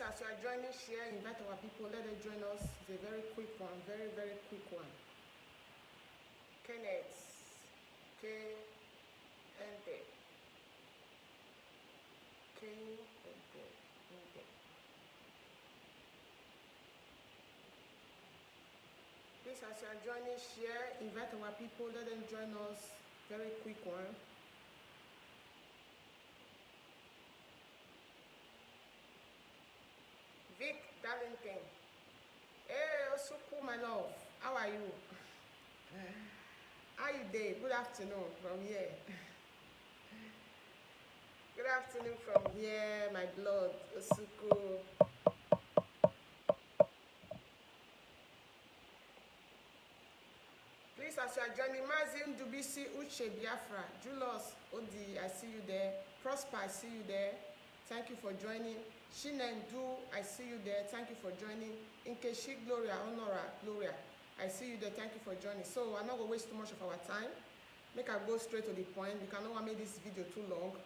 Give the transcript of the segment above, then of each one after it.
as you are joining, share, invite our people, let them join us. It's a very quick one, very, very quick one. Kenneth, K-N-D. K-N-D. Please, as you are joining, share, invite our people, let them join us. Very quick one. Vic Darlington. Hey, Osuku, my love. How are you? How you doing? Good afternoon from here. Good afternoon from here, my blood, Osuku. Please, as you are joining, Mazin Dubisi Uche Biafra, Julius Odi, I see you there. Prosper, I see you there. Thank you for joining. Shinendu, I see you there. Thank you for joining. Inkeshi Gloria, Honora, Gloria, I see you there. Thank you for joining. So I'm not going to waste too much of our time. Make I go straight to the point. We cannot make this video too long.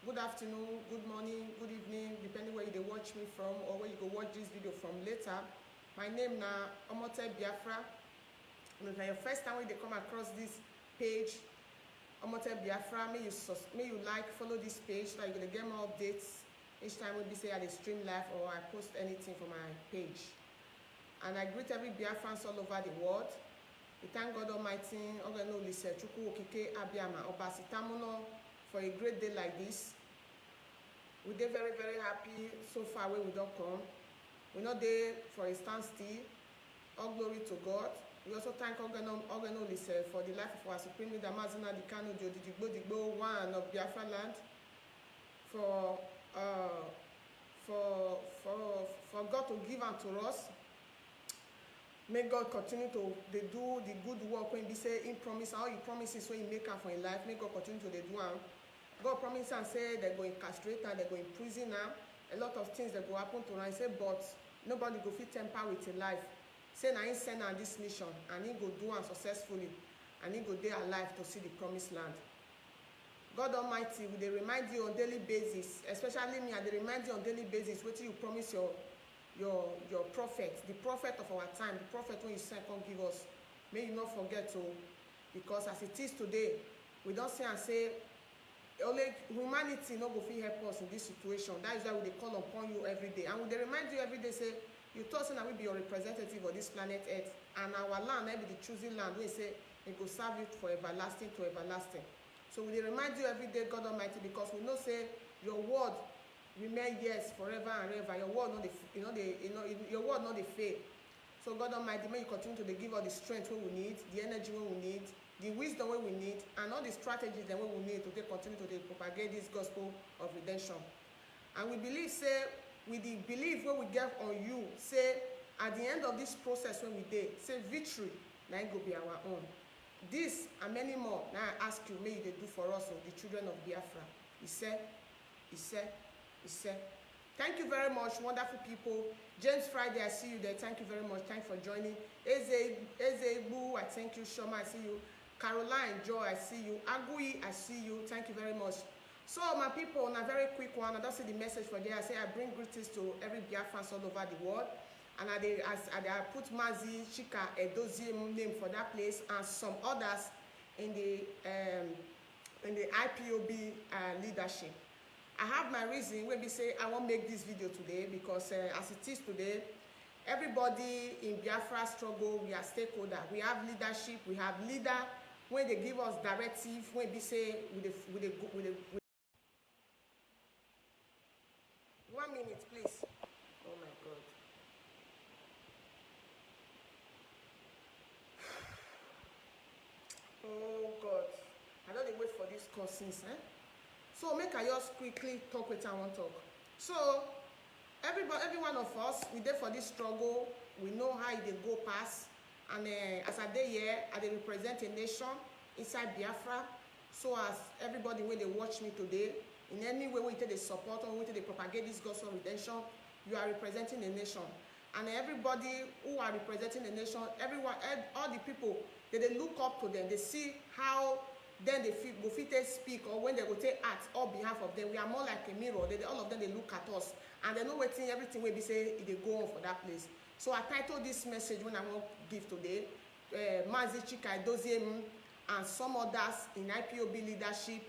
Good afternoon, good morning, good evening, depending where you watch me from or where you go watch this video from later. My name now Omote Biafra. If it's your first time when they come across this page, Omote Biafra, may you like, follow this page so you're gonna get more updates each time we say I stream live or I post anything from my page. And I greet every Biafrans all over the world. We thank God Almighty, Ogeno Lise, Chukwu Okike, Abiyama, Obasitamuno, for a great day like this. We're very, very happy so far where we don't come. We're not there for a standstill. All glory to God. We also thank Ogeno Lise for the life of our Supreme Leader, Mazina Dikano Digbo, one of Biafra land, for God to give unto us. May God continue to do the good work when he say in promise, all he promises when he make up for his life. May God continue to do them. God promised and say they're going to castrate and they're going to prison now. A lot of things that go happen to her. He said, but nobody go fit temper with a life. Say now he send on this mission and he go do it successfully and he go there alive to see the promised land. God Almighty, will they remind you on daily basis, especially me, they remind you on daily basis what you promise your prophet, the prophet of our time, the prophet when you send come give us. May you not forget to, because as it is today, we don't say and say, only humanity no go fit help us in this situation. That is why we call upon you every day. And we they remind you every day, say, you told us that we be your representative of this planet Earth, and our land, maybe the choosing land, we say, it will serve you for everlasting to everlasting. So we remind you every day, God Almighty, because we know say your word remain yes forever and ever. Your word not your word not the fail. So God Almighty, may you continue to give us the strength we need, the energy we need, the wisdom we need, and all the strategies that we need to continue to propagate this gospel of redemption. And we believe, say, with the belief when we get on you, say at the end of this process when we did, say victory, now it will be our own. This and many more, now I ask you, may you do for us, the children of Biafra. He said. Thank you very much, wonderful people. James Friday, I see you there. Thank you very much. Thanks for joining. Eze Boo, I thank you. Shoma, I see you. Caroline, Joy, I see you. Agui, I see you. Thank you very much. So, my people, on a very quick one, I don't see the message for there. I say I bring greetings to every Biafrans all over the world. And I put Mazi, Chika, Edozie name for that place, and some others in the IPOB leadership. I have my reason when we say I won't make this video today because as it is today, everybody in Biafra struggle, we are stakeholder. We have leadership, we have leader. When they give us directive, when we say with the 1 minute, please. Oh my God. Oh God, I don't wait for these courses, eh? So make I just quickly talk with I want to talk. So every one of us, we there for this struggle. We know how they go past, and as I day here, I represent a nation inside Biafra. So as everybody when they watch me today, in any way when they support or when they propagate this gospel of redemption, you are representing a nation. And everybody who are representing the nation, everyone, all the people, they look up to them. They see how then they go fit speak, or when they go take act on behalf of them. We are more like a mirror. All of them, they look at us and they know wetin everything wey be say they go on for that place. So I titled this message when I want give today, Mazi Chika Doziem and some others in IPOB leadership.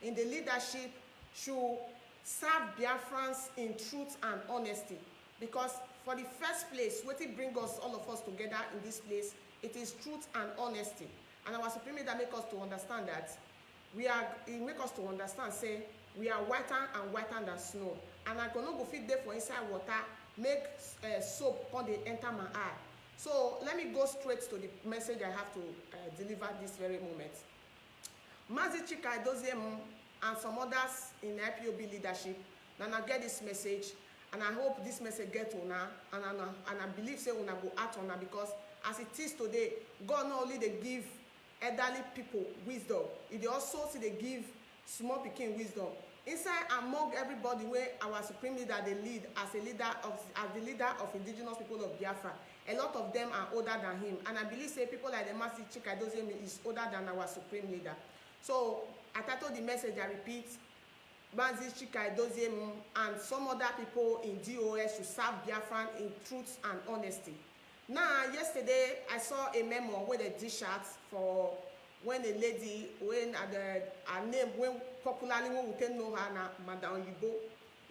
In the leadership should serve Biafrans in truth and honesty. Because for the first place, what it bring us, all of us together in this place, it is truth and honesty. And our Supreme Leader make us to understand that it make us to understand, say, we are whiter and whiter than snow. And I cannot go fit there for inside water, make soap come dey enter my eye. So let me go straight to the message I have to deliver this very moment. Mazi Chika Doziem and some others in IPOB leadership, and I get this message, and I hope this message get una, and I believe say una go act on, because as it is today, God not only they give elderly people wisdom, it also see they give small pikin wisdom. Inside among everybody where our Supreme Leader they lead as the leader of indigenous people of Biafra, a lot of them are older than him, and I believe say people like the Mazi Chika Doziem is older than our Supreme Leader. So I titled the message, I repeat, Mazi Chika Doziem and some other people in DOS should serve Biafran in truth and honesty. Now, yesterday I saw a memo with a T-shirt for when a lady, when her name, when popularly when we can know her na Madam Yibo,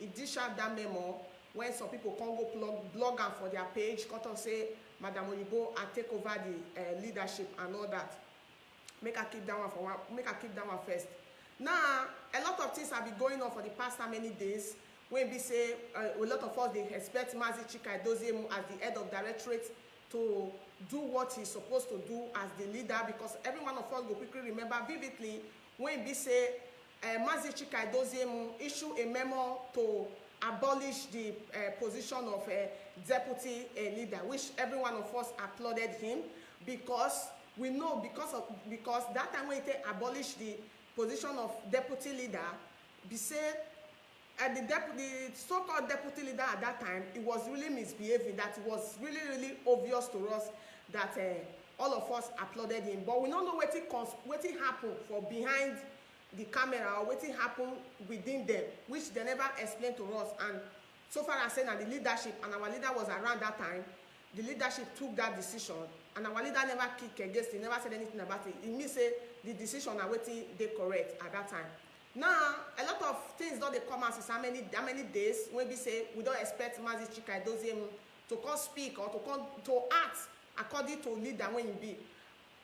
it T-shirt that memo when some people can go blog and for their page, cut off say Madam Yibo and take over the leadership and all that. Make her keep that one first. Now, a lot of things have been going on for the past how many days. When we say a lot of us they expect Mazi Chika Doziem as the head of directorate to do what he's supposed to do as the leader, because every one of us will quickly remember vividly when we say Mazi Chika Doziem issue a memo to abolish the position of deputy leader, which every one of us applauded him, because we know because that time when he abolished the position of deputy leader, be say the so-called deputy leader at that time, it was really misbehaving, that it was really obvious to us that all of us applauded him. But we don't know what happened for behind the camera, or what happened within them, which they never explained to us. And so far as saying that the leadership, and our leader was around that time, the leadership took that decision, and our leader never kicked against it, never said anything about it. It means say the decision are waiting they correct at that time. Now, a lot of things don't they come out since how many days when we say we don't expect Mazi Chika Doziem to come speak or to act according to leader when you be.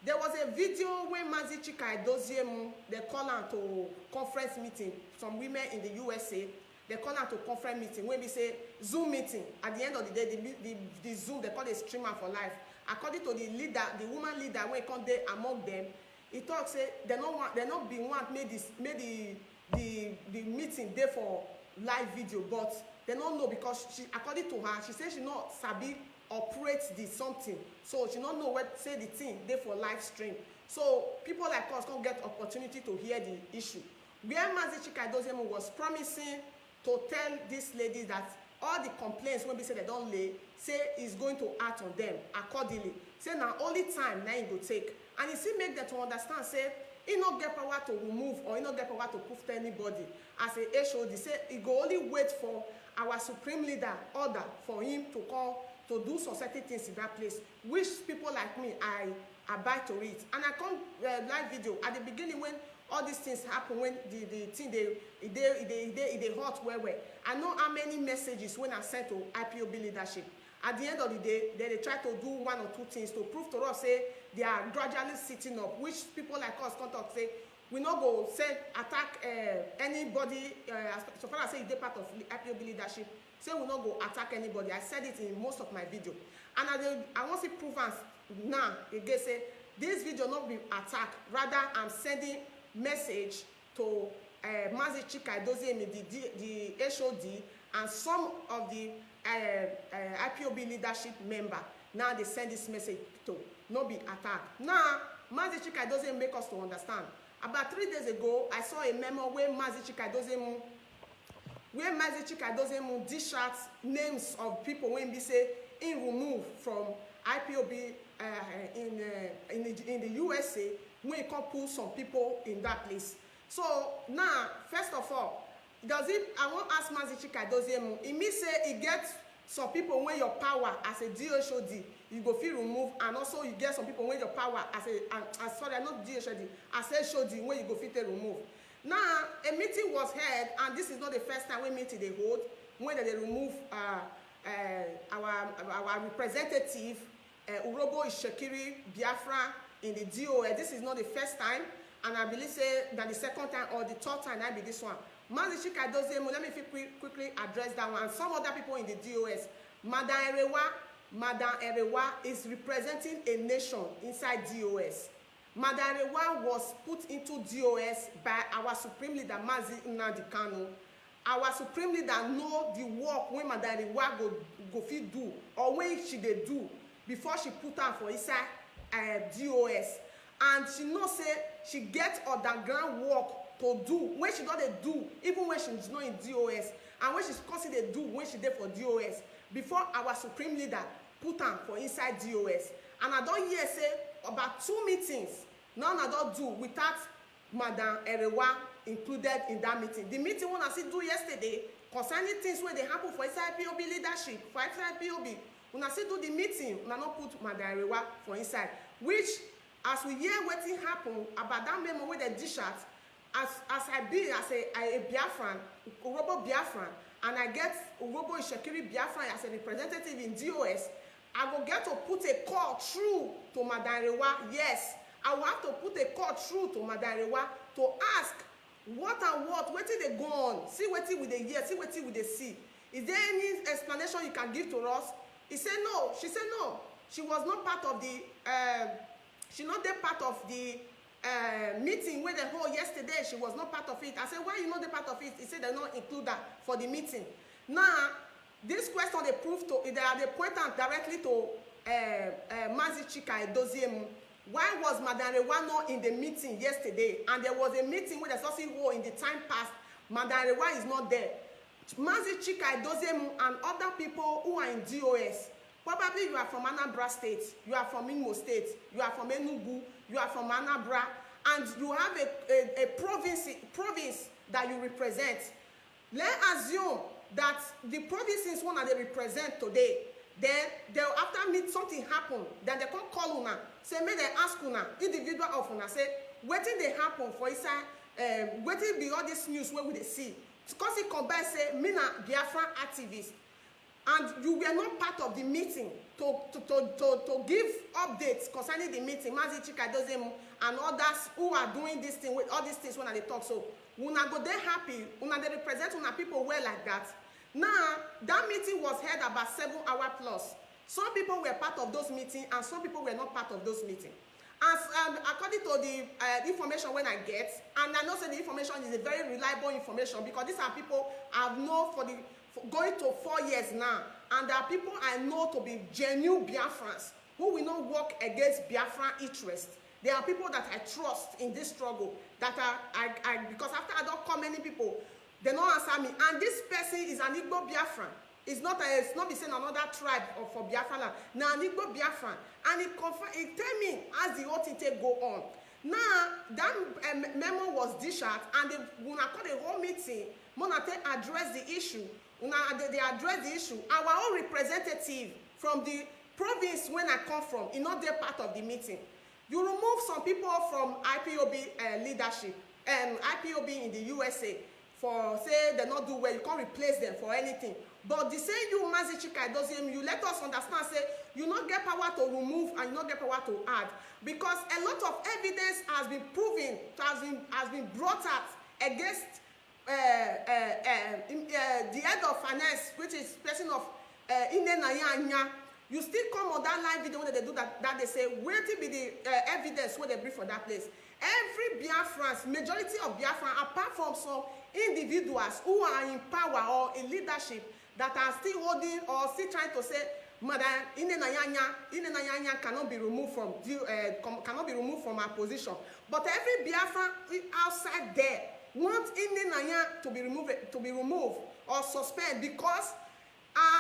There was a video when Mazi Chika Doziem they call out to conference meeting. Some women in the USA they call out to conference meeting when we say Zoom meeting. At the end of the day, the Zoom they call a streamer for life. According to the leader, the woman leader when come there among them, he talks say they not be want made the meeting there for live video, but they don't know, because she, according to her, she says she not sabi operate the something, so she don't know what say the thing there for live stream. So people like us can't get opportunity to hear the issue. Where Mazi Chika Doziem was promising to tell this lady that all the complaints when we say they don't lay, say is going to act on them accordingly. Say now only time now it will take. And he still make them to understand, say, he not get power to remove or he not get power to prove to anybody. As a HOD, say, he go only wait for our Supreme Leader order for him to come to do society things in that place, which people like me, I abide to it. And I come live video at the beginning when all these things happen, when the thing they hot where I know how many messages when I sent to IPOB leadership. At the end of the day, they try to do one or two things to prove to us, say, they are gradually sitting up, which people like us can't talk, say, we not go send, attack anybody, so far as say they're part of IPOB leadership, say we not go attack anybody. I said it in most of my video. And I want to prove now, again, say, this video not be attacked, rather I'm sending message to Mazi Chika Doziem, the HOD, and some of the IPOB leadership member. Now they send this message to not be attacked. Now, Mazi Chika Doziem make us to understand. About 3 days ago, I saw a memo where Mazi Chika Doziem dish out names of people when we say in remove from IPOB in the USA when you can put some people in that place. So now, first of all, does it, I want to ask Mazi Chika Doziem, it means say it gets some people when your power as a DHOD, you go feel remove, and also you get some people when your power as a sorry, not DHOD, as a SHOD when you go fit remove. Now, a meeting was held, and this is not the first time we meeting they hold, when they remove our representative, Urobo Ishekiri Biafra in the DOS. This is not the first time, and I believe say that the second time or the third time that be this one. Mazi Chika Doziem, let me quickly address that one. And some other people in the DOS. Madam Erewa is representing a nation inside DOS. Madam Erewa was put into DOS by our Supreme Leader Mazi Nnamdi Kanu. Our Supreme Leader know the work when Madam Erewa go fit do, or when she dey do before she put her for inside DOS. And she know say she get underground work to do when she don dey do, even when she's not in DOS, and when she's considered do when she dey for DOS, before our Supreme Leader put her for inside DOS. And I don hear say about 2 meetings none I don do without Madam Erewa included in that meeting. The meeting one I see do yesterday concerning things wey dey happen for inside POB leadership, for inside POB, una see do the meeting, una no put Madam Erewa for inside, which as we hear wetin happen about that memo wey dem dish out, as I be as a Biafran, Urobo Biafran, and I get Urobo Ishekiri Biafran as a representative in DOS, I will get to put a call through to Madam Erewa. Yes, I will have to put a call through to Madam Erewa to ask what and what, wetin dey go on, see wetin we dey hear, see wetin we dey see. Is there any explanation you can give to us? He said no. She said no. She was not part of the she not there part of the meeting where they hold yesterday. She was not part of it. I said, why you not the part of it? He said they not include that for the meeting. Now, this question they prove to, they point out directly to Mazi Chika Doziem. Why was Madam Erewa not in the meeting yesterday? And there was a meeting with the Sourcing War in the time past. Madam Erewa is not there. Mazi Chika Doziem and other people who are in DOS, probably you are from Anambra State, you are from Imo State, you are from Enugu, you are from Anambra, and you have a province that you represent. Let's assume that the provinces one that they represent today, then after meet something happen, then they come call una, say make they ask una, individual of una, say wetin dey happen for inside, wetin be all this news wey we dey see. Because he come back say me na Biafran activist, and you were not part of the meeting to give updates concerning the meeting. Mazi Chika Doziem and others who are doing this thing with all these things when they talk. So una go dey happy, una dey represent una people well like that. Now that meeting was held about 7 hours plus. Some people were part of those meetings and some people were not part of those meetings. As according to the information when I get, and I know say the information is a very reliable information because these are people I've known for going to 4 years now, and there are people I know to be genuine Biafrans who will not work against Biafran interests. There are people that I trust in this struggle, that because after I don't call many people, they don't answer me. And this person is an Igbo Biafran. It's not be saying another tribe or for Biafran. Now an Igbo Biafran, and it tell me as the whole thing go on. Now that memo was dished out, and when I call the whole meeting, Monate address the issue. They address the issue. Our own representative from the province when I come from, is not their part of the meeting. You remove some people from IPOB leadership and IPOB in the USA for say they not do well. You can't replace them for anything. But the same you, Mazi Chika Doziem, you let us understand, say, you not get power to remove and you not get power to add. Because a lot of evidence has been proven, has been brought out against the head of finance, which is person of Inenayanya. You still come on that live video when they do that they say, where to be the evidence when they bring for that place. Every Biafrans, majority of Biafran, apart from some individuals who are in power or in leadership, that are still holding or still trying to say, Madam Inenayanya cannot be removed from our position. But every Biafran outside there wants Inenayanya to be removed or suspended because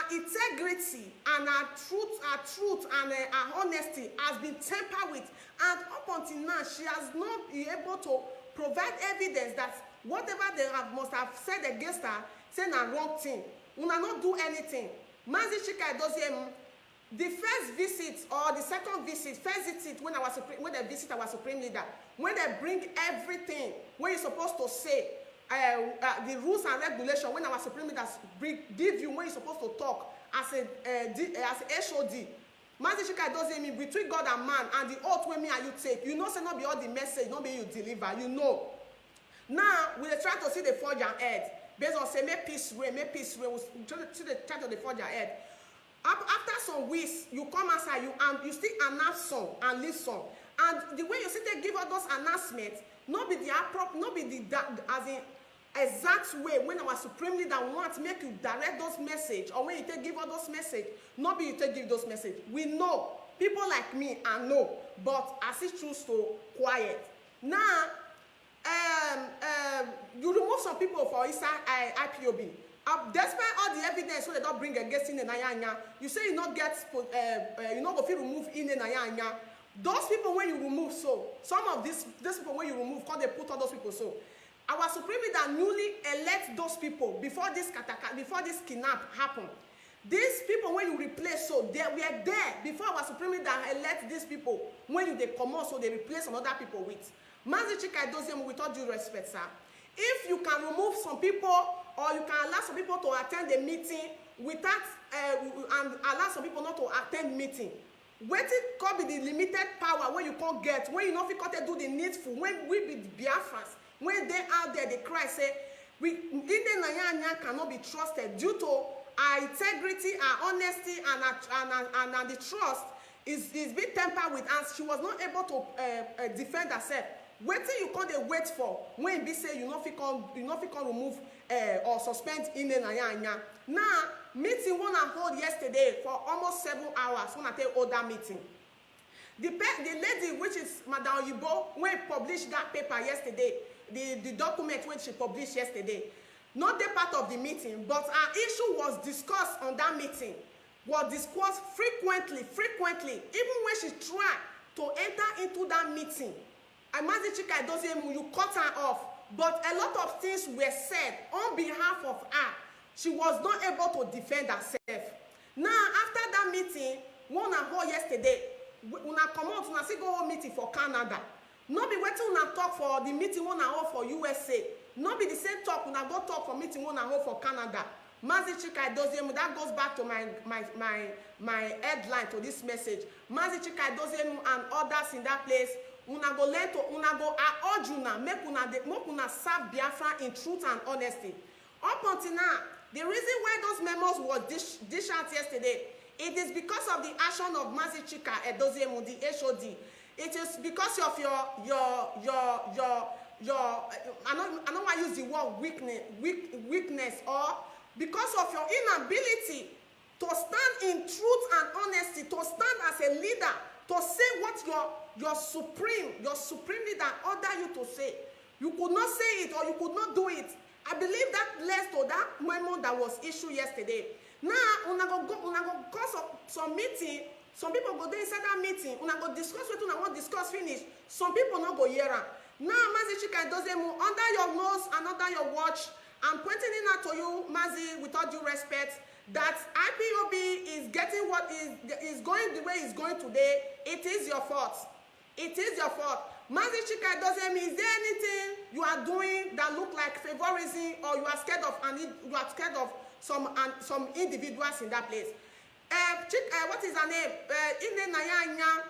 Our integrity and our truth and our honesty has been tampered with, and up until now she has not been able to provide evidence that whatever they must have said against her, saying a wrong thing. Una not do anything. Mazi Chika Edoziem, the first visit or the second visit, first visit when they visit our supreme leader, when they bring everything, when you're supposed to say the rules and regulations, when our supreme leaders give you, when you're supposed to talk as a HOD. Mazi Chika Edoziem, between God and man, and the oath when me and you take, you know, say not be all the message, not be you deliver, you know. Now we try to see the forge ahead. Based on say make peace reign, we try to the forge ahead. After some weeks, you come outside, you still announce some and leave some. And the way you see they give all those announcements, not be the as in exact way when our supreme leader wants make you direct those message, or when you take give all those message, not be you take give those message. We know people like me, I know, but as it choose to quiet. Now you remove some people for IPOB. Despite all the evidence, so they don't bring against in the Nayanya, you say you not get, you not go feel remove in the Nayanya. Those people when you remove, so some of these people when you remove, because they put all those people so. Our supreme leader newly elect those people before this kidnap happened. These people when you replace, so they were there before our supreme leader elect these people. When they come out, so they replace some other people with. Mazi Chika Edoziem, with all due respect, sir, if you can remove some people or you can allow some people to attend the meeting without and allow some people not to attend meeting, wetin could be the limited power when you can't get, when you know if you can't do the needful, when we be the Biafrans, when they out there they cry say we in the Nayanya cannot be trusted due to our integrity, our honesty, and the trust is being tempered with, and she was not able to defend herself. Wetin you can't wait for when be say you not can remove or suspend in the Nayanya. Now meeting one I hold yesterday for almost 7 hours. When I tell other meeting, the lady which is Madam Yibo when published that paper yesterday, the document when she published yesterday, not the part of the meeting, but our issue was discussed on that meeting, was discussed frequently, even when she tried to enter into that meeting. Mazi Chika Edoziem, you cut her off, but a lot of things were said on behalf of her. She was not able to defend herself. Now, after that meeting, one and hold yesterday, una come out, una see go meeting for Canada. Not be waiting una talk for the meeting one and hold for USA. Not be the same talk una go talk for meeting one and hold for Canada. Mazi Chika Edoziem, that goes back to my headline to this message. Mazi Chika Edoziem and others in that place. Una go learn to, una go urge una, make una serve Biafra in truth and honesty. Up until now, the reason why those memos were dished out yesterday, it is because of the action of Mazi Chika Edoziem, the HOD. It is because of your I don't want to use the word weakness, or because of your inability to stand in truth and honesty, to stand as a leader, to say what your supreme leader order you to say. You could not say it, or you could not do it. I believe that led to that memo that was issued yesterday. Now, una go some meeting. Some people go there inside that meeting. Una go discuss what una want discuss finish. Some people not go hear am. Now, Mazi Chika Edoziem, under your nose and under your watch, I'm pointing it out to you, Mazi, with all due respect, that IPOB is getting what is going the way it's going today. It is your fault. It is your fault. Mazi Chika Edoziem, is there anything you are doing that look like favorism, or you are scared of some individuals in that place? What is her name? Ine Nayanya,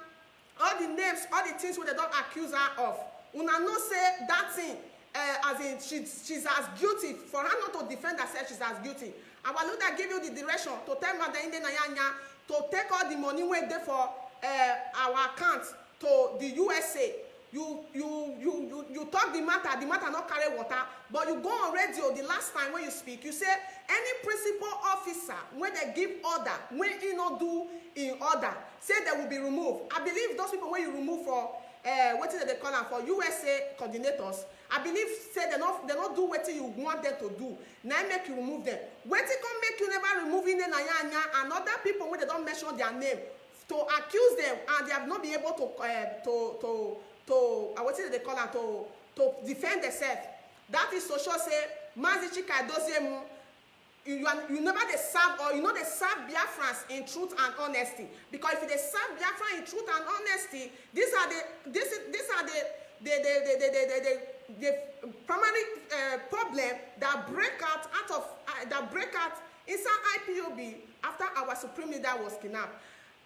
all the names, all the things where they don't accuse her of. Una no say that thing, as in she's as guilty. For her not to defend herself, she's as guilty. Our leader give you the direction to tell Mother Ine Nayanya to take all the money wey dey for our account to the USA. You talk the matter not carry water, but you go on radio the last time when you speak, you say any principal officer when they give order, when he not do in order, say they will be removed. I believe those people when you remove for what is they call them for USA coordinators, I believe say they not do wetin you want them to do. Now make you remove them. Wetin come make you never removing them and other people when they don't mention their name to accuse them and they have not been able to what is it they call it to defend themselves. That is to show say Mazi Chika Dozemu you never they serve or you know they serve Biafrans in truth and honesty, because if they serve Biafran in truth and honesty, these are the primary problem that break out inside IPOB after our supreme leader was kidnapped.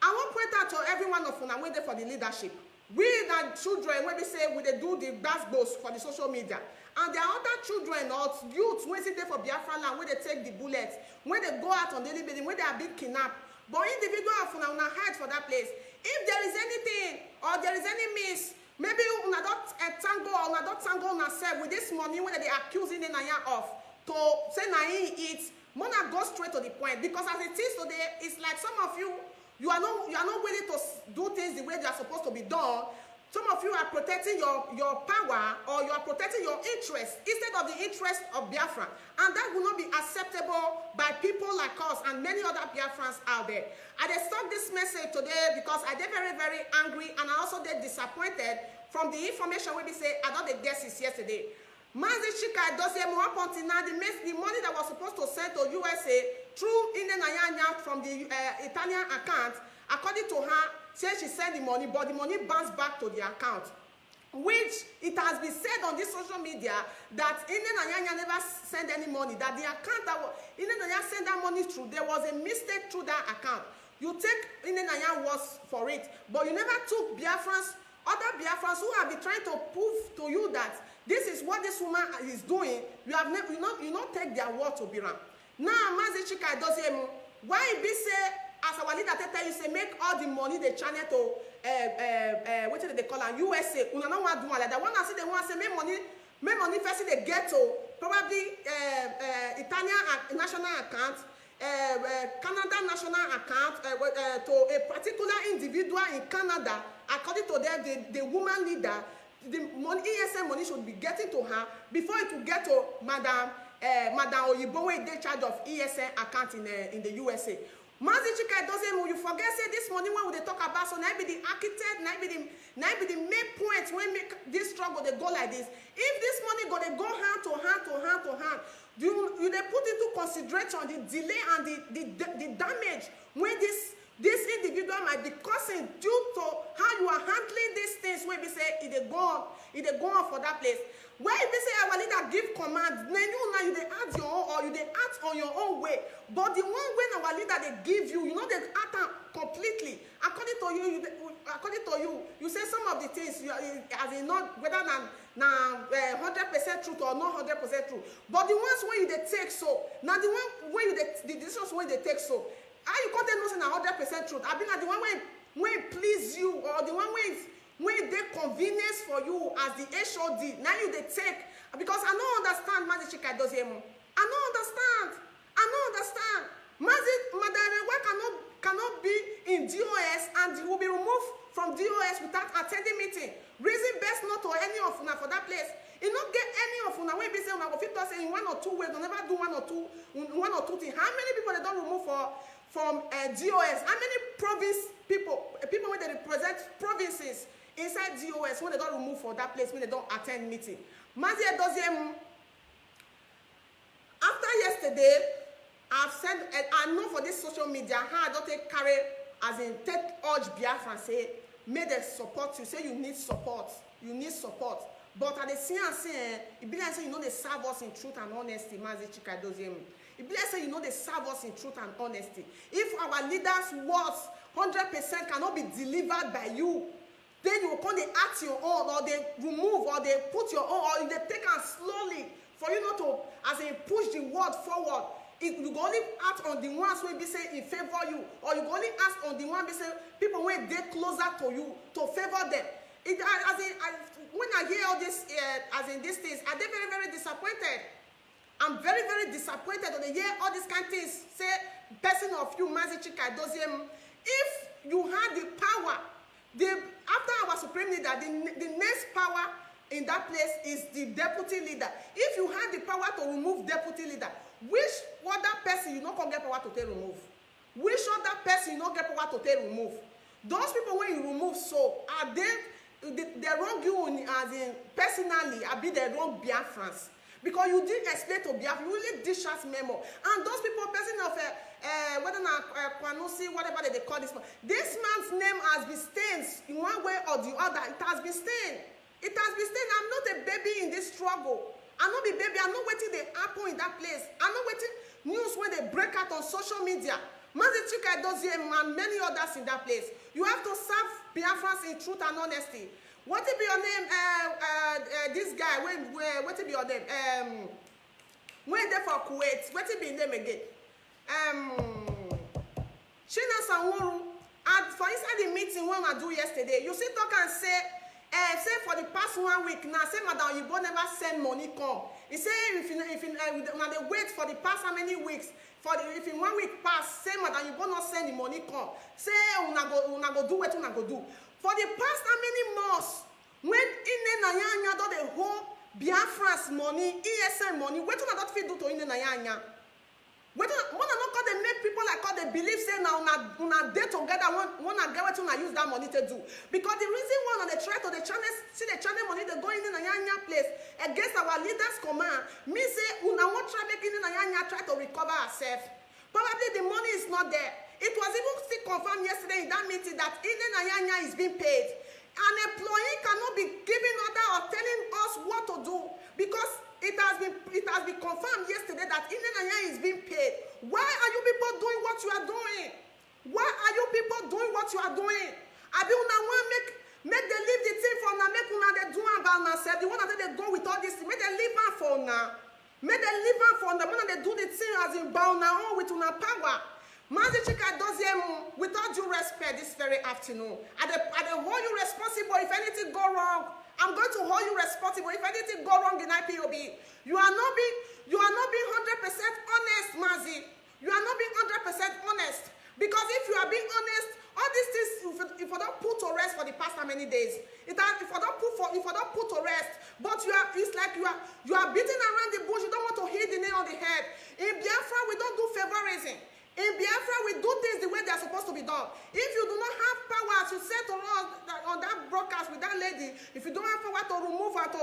I want to point out to every one of us when they for the leadership. We the children when we say we they do the basketballs for the social media. And there are other children or youths when they for Biafra land, when they take the bullets, when they go out on daily basis, when they are being kidnapped. But individuals are not hide for that place. If there is anything or there is any miss, maybe you not tango or not tango yourself with this money when they are accusing the Naya of to say Naya it, Mona go straight to the point. Because as it is today, it's like some of you are not willing to do things the way they are supposed to be done. Some of you are protecting your power or you are protecting your interest instead of the interest of Biafra. And that will not be acceptable by people like us and many other Biafrans out there. I just stop this message today because I get very, very angry and I also get disappointed from the information we say I don't the guess is yesterday. Mazi Chika does up until now the money that was supposed to send to USA through Indian Ayanya from the Italian account, according to her, says she sent the money, but the money bounced back to the account. Which it has been said on this social media that Indian Ayanya never sent any money, that the account that Indian Ayanya sent that money through, there was a mistake through that account. You take Indian Ayanya words for it, but you never took Biafrans, other Biafrans who have been trying to prove to you that this is what this woman is doing. You have never, you not take their word to be wrong. Now, Mazi Chika does why be say, as our leader tell you, say make all the money they channel to what do they call it, USA. Una no want do like that. One I see they want say make money first they get to probably Italian national account, Canada national account to a particular individual in Canada. According to them, the woman leader, the money, ESN money should be getting to her before it will get to Madam Oyibo, in charge of ESN account in the USA. Mazi Chika doesn't you forget say this money when they talk about, so now be the architect, now be the main point when make this struggle they go like this. If this money go they go hand to hand, you they put into consideration the delay and the damage when this individual might be causing due to how you are handling these things when we say it they go on for that place. Where if they say our leader give command, then you they act your own or you they act on your own way. But the one when our leader they give you, they act completely according to you. You say some of the things as in not whether than 100% truth or not 100% true. But the ones where you they take so now the one where you the decisions where they take so. How you can't tell no 100% truth? I mean the one when it please you or the one when they convenience for you as the HOD, now you they take, because I don't understand Mazi Chika does him. I don't understand. Madam cannot be in DOS and he will be removed from DOS without attending meeting. Reason best not to any of una for that place. It not get any of una when be say una go fit say in one or two ways, don't never do one or two things. How many people they don't remove from DOS? How many people when they represent provinces inside DOS when they don't remove for that place when they don't attend meeting? Mazi Edozie, after yesterday, I've said, I know for this social media how I don't take carry as in take urge Biafra and say may they support you, say you need support. But at the same time, it be like say they serve us in truth and honesty, Mazi Chika Edozie. It be like say they serve us in truth and honesty. If our leaders' words 100% cannot be delivered by you, then you will come they act your own, or they remove, or they put your own, or they take it slowly for you not to, as in push the word forward. You go only act on the ones who be say in favor you, or you go only ask on the one be say people when they closer to you to favor them. When I hear all this, as in these things, I get very, very disappointed. I'm very, very disappointed when I hear all these kind of things. Say, person of you, Mazi Chika Edozie, if you had the power, after our supreme leader, the next power in that place is the deputy leader. If you have the power to remove deputy leader, which other person you not gonna get power to take remove? Which other person you not get power to take remove? Those people when you remove, so are they wrong you as in personally, I be the wrong Biafrans. Because you didn't explain to Biafra, you really discharge memo. And those people, person of whether Kwanusi, whatever they call this man's name has been stained in one way or the other. It has been stained. It has been stained. I'm not a baby in this struggle. I'm not a baby. I'm not waiting the apple in that place. I'm not waiting news when they break out on social media. Mazichika Dozie and many others in that place. You have to serve Biafrans in truth and honesty. What will be your name? This guy, what will be your name? When they for Kuwait, what will be his name again? Shina Sanworu. And for inside the meeting when I do yesterday, you see talk and say for the past 1 week now, say Madam Yibo never send money come. He say if when they wait for the past how many weeks, if in 1 week pass, say Madam Yibo not send the money come. Say una go do what una go do. For the past how many months, when Ine Nayanya do the whole Biafrans money, ESN money, what una not fit do to Ine Nayanya? What not call they make people like they believe say now una dey together wanna get what una use that money to do. Because the reason why they try to the channel see the channel money they go in Nayanya place against our leaders' command, me say una won't try making Nayanya try to recover herself. Probably the money is not there. It was even still confirmed yesterday in that meeting that Ine Nayanya is being paid. An employee cannot be giving order or telling us what to do because it has been confirmed yesterday that Ine Nayanya is being paid. Why are you people doing what you are doing? Why are you people doing what you are doing? Abi una want make they leave the thing for now, make una they do about themselves. The one that they go with all this, make they leave her for now. Make they leave her for now. When they do the thing as in bound now with una power. Mazichika does with all due respect this very afternoon. I hold you responsible if anything go wrong. I'm going to hold you responsible if anything go wrong in IPOB. You are not being 100% honest, Mazi. You are not being 100% honest. Because if you are being honest, all these things, if I don't put to rest for the past how many days, if I don't put to rest, but it's like you are beating around the bush. You don't want to hit the nail on the head. In Biafra, we don't do favorism. In Biafra, we do things the way they are supposed to be done. If you do not have power, as you said to us on that broadcast with that lady, if you don't have power to remove her, to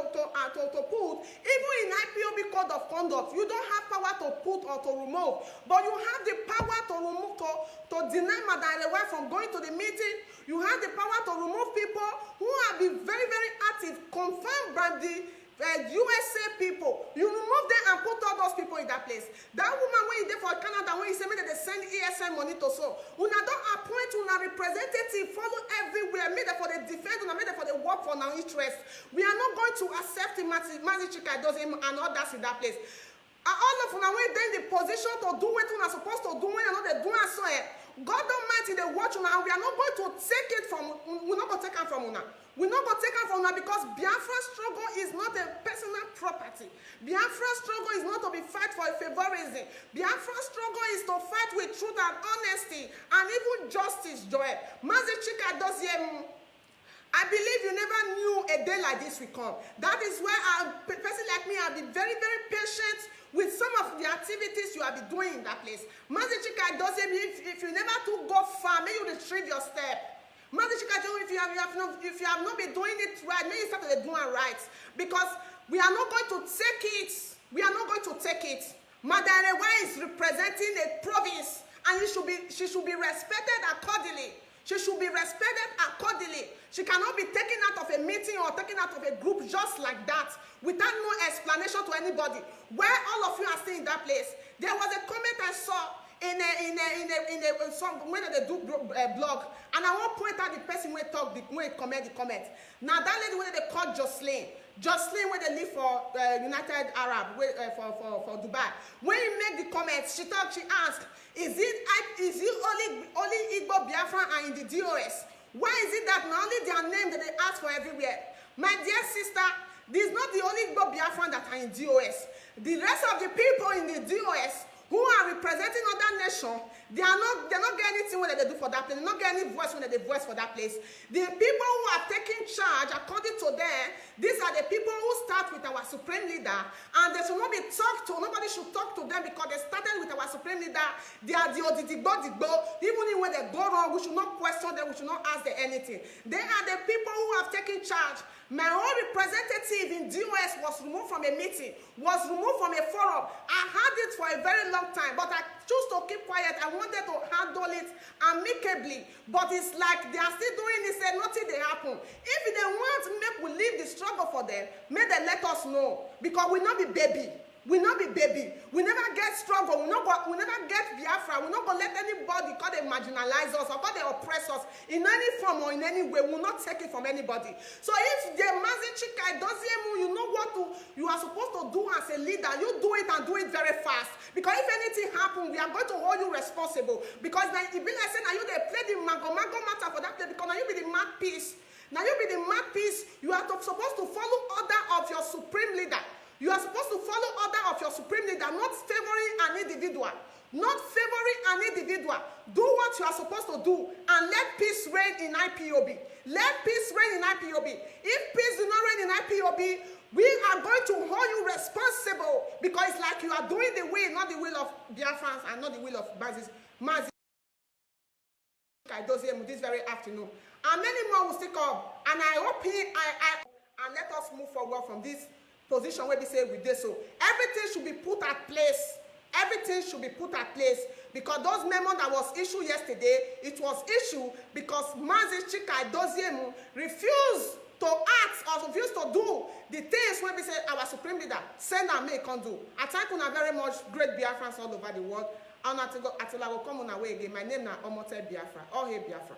put, even in IPOB code of conduct, you don't have power to put or to remove, but you have the power to remove, to deny Madam Elewa from going to the meeting. You have the power to remove people who have been very, very active, confirmed by the USA people. You remove them and put all those people in that place. That woman when you there for Canada, when you say me that they send ESN money to so, una don't appoint una representative follow everywhere, made for the defense, una made for the work for our interest. We are not going to accept the Mazichika does him and others in that place. All of una when they in the position to do what una supposed to do when you know they do and so God Almighty they watch una and we are not going to take it from we're not going to take it from una. We're not going to take it from now because Biafra struggle is not a personal property. Biafra struggle is not to be fight for a favorism. Biafra struggle is to fight with truth and honesty and even justice, Joy. Mazichika does I believe you never knew a day like this will come. That is why a person like me, I'll be very, very patient with some of the activities you have been doing in that place. Mazichika does if you never to go far, may you retrieve your step. If you have not been doing it right, maybe you start to do it right. Because we are not going to take it. We are not going to take it. Madam Elewa is representing a province and she should be respected accordingly. She should be respected accordingly. She cannot be taken out of a meeting or taken out of a group just like that without no explanation to anybody. Where all of you are staying in that place. There was a comment I saw in a song when they do blog, and I won't point out the person when comment the comment. Now that lady when they call Jocelyn when they live for United Arab for Dubai. When you make the comments, she asked, is it only Igbo Biafra and in the DOS? Why is it that not only their name that they ask for everywhere? My dear sister, this is not the only Igbo Biafran that are in DOS. The rest of the people in the DOS who are representing other nation, they're not getting anything when they do for that place. They're not getting any voice when they voice for that place. The people who are taking charge, according to them, these are the people who start with our supreme leader, and they should not be talked to. Nobody should talk to them because they started with our supreme leader. They are the Odidigbo. Even when they go wrong, we should not question them. We should not ask them anything. They are the people who have taken charge. My own representative in DOS was removed from a meeting, was removed from a forum. I had it for a very long time, but I choose to keep quiet. I wanted to handle it amicably, but it's like they are still doing this and nothing they happen. If they want to make we leave the struggle for them, may they let us know, because we not be baby. We not be baby. We never get struggle. We never get Biafra. We not gonna let anybody call they marginalize us or call they oppress us in any form or in any way. We will not take it from anybody. So if the Mazichika doesn't, you know what you are supposed to do as a leader. You do it and do it very fast. Because if anything happens, we are going to hold you responsible. Because now it be like saying, now you they play the mago matter for that place, because now you be the mouthpiece. Now you be the mouthpiece. You are supposed to follow order of your supreme leader. You are supposed to follow order of your supreme leader, not favoring an individual. Not favoring an individual. Do what you are supposed to do and let peace reign in IPOB. Let peace reign in IPOB. If peace do not reign in IPOB, we are going to hold you responsible, because it's like you are doing the will, not the will of Biafrans and not the will of Mazi this very afternoon. And many more will stick up. And I hope and let us move forward from this position where we say we did so. Everything should be put at place. Everything should be put at place, because those memo that was issued yesterday, it was issued because Mazi Chika Doziemu refused to act or refused to do the things where we say our supreme leader send and make can do. I thank you very much, great Biafrans all over the world. And until I will come on our way again. My name is Omote Biafra. All hail Biafra.